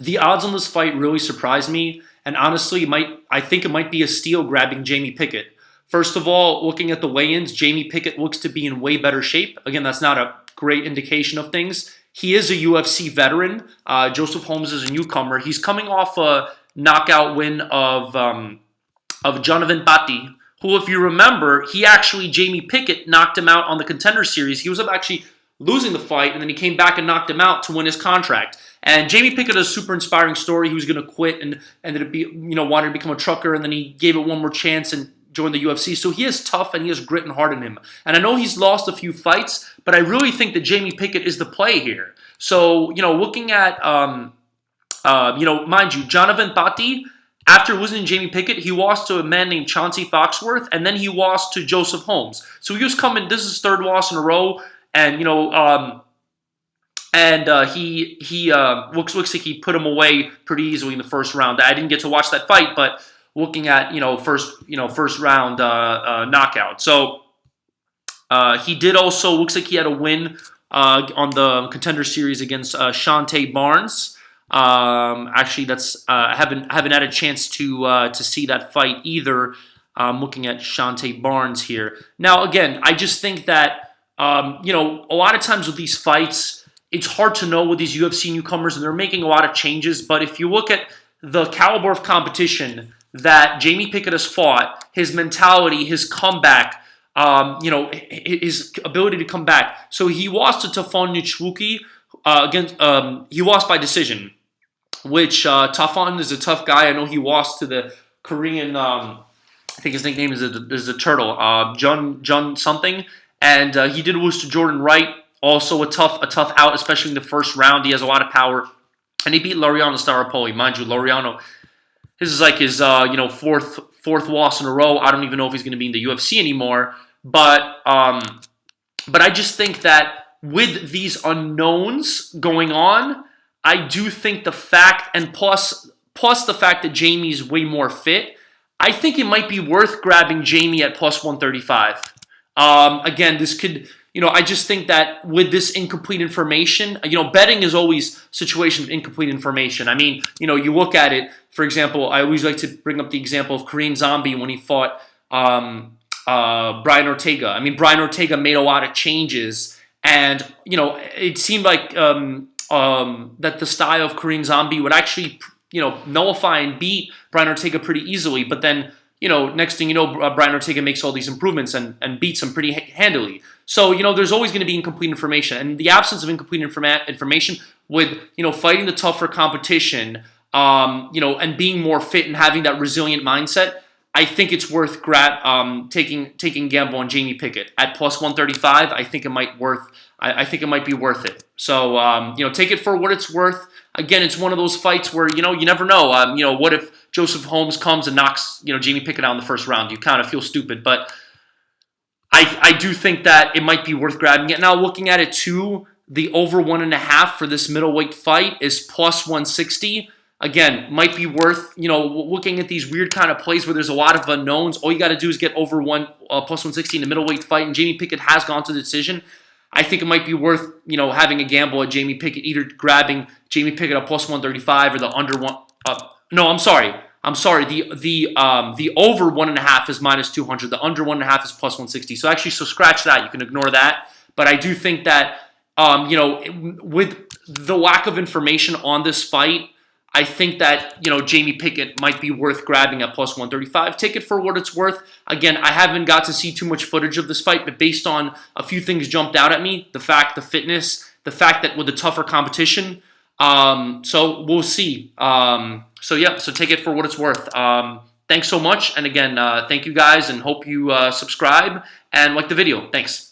The odds on this fight really surprised me, and honestly, I think it might be a steal grabbing Jamie Pickett. First of all, looking at the weigh-ins, Jamie Pickett looks to be in way better shape. Again, that's not a great indication of things. He is a UFC veteran. Joseph Holmes is a newcomer. He's coming off a knockout win of Jonathan Patti, who, if you remember, Jamie Pickett knocked him out on the Contender Series. He was up actually losing the fight, and then he came back and knocked him out to win his contract. And Jamie Pickett is a super inspiring story. He was going to quit and ended up wanted to become a trucker, and then he gave it one more chance and joined the UFC. So he is tough and he has grit and heart in him. And I know he's lost a few fights, but I really think that Jamie Pickett is the play here. So, looking at, mind you, Jonathan Patti, after losing to Jamie Pickett, he lost to a man named Chauncey Foxworth, and then he lost to Joseph Holmes. So he was coming, this is his third loss in a row, and, he looks like he put him away pretty easily in the first round. I didn't get to watch that fight, but looking at first round knockout. So he did also looks like he had a win on the Contender Series against Shante Barnes. Actually, that's I haven't had a chance to see that fight either. Looking at Shante Barnes here now. Again, I just think that a lot of times with these fights, it's hard to know with these UFC newcomers, and they're making a lot of changes. But if you look at the caliber of competition that Jamie Pickett has fought, his mentality, his comeback, his ability to come back. So he lost to Tafon Nuchwuki against. He lost by decision, which Tafon is a tough guy. I know he lost to the Korean. I think his nickname is the Turtle, Jun something, and he did lose to Jordan Wright. Also a tough out, especially in the first round. He has a lot of power, and he beat Laureano Staropoli. Mind you, Laureano, this is like his fourth loss in a row. I don't even know if he's going to be in the UFC anymore. But I just think that with these unknowns going on, I do think the fact, and plus the fact that Jamie's way more fit, I think it might be worth grabbing Jamie at plus 135. Again, this could. I just think that with this incomplete information, betting is always a situation of incomplete information. I mean, you look at it, for example, I always like to bring up the example of Korean Zombie when he fought Brian Ortega. I mean, Brian Ortega made a lot of changes, and, it seemed like that the style of Korean Zombie would actually, nullify and beat Brian Ortega pretty easily, but then, next thing you know, Brian Ortega makes all these improvements and beats him pretty handily. So, there's always going to be incomplete information. And the absence of incomplete information with, fighting the tougher competition, and being more fit and having that resilient mindset, I think it's worth taking gamble on Jamie Pickett at plus 135. I think it might be worth it. So, take it for what it's worth. Again, it's one of those fights where, you never know. What if Joseph Holmes comes and knocks, Jamie Pickett out in the first round? You kind of feel stupid, but I do think that it might be worth grabbing it. Now, looking at it too, the over 1.5 for this middleweight fight is plus 160. Again, might be worth, looking at these weird kind of plays where there's a lot of unknowns. All you got to do is get over plus 160 in the middleweight fight, and Jamie Pickett has gone to the decision. I think it might be worth, having a gamble at Jamie Pickett, either grabbing Jamie Pickett at plus 135 or the under one. No, I'm sorry. The over 1.5 is minus 200. The under 1.5 is plus 160. So scratch that. You can ignore that. But I do think that, with the lack of information on this fight, I think that, Jamie Pickett might be worth grabbing at plus 135. Take it for what it's worth. Again, I haven't got to see too much footage of this fight, but based on a few things jumped out at me, the fitness, the fact that with the tougher competition, so we'll see. So take it for what it's worth. Thanks so much. And again, thank you guys, and hope you subscribe and like the video. Thanks.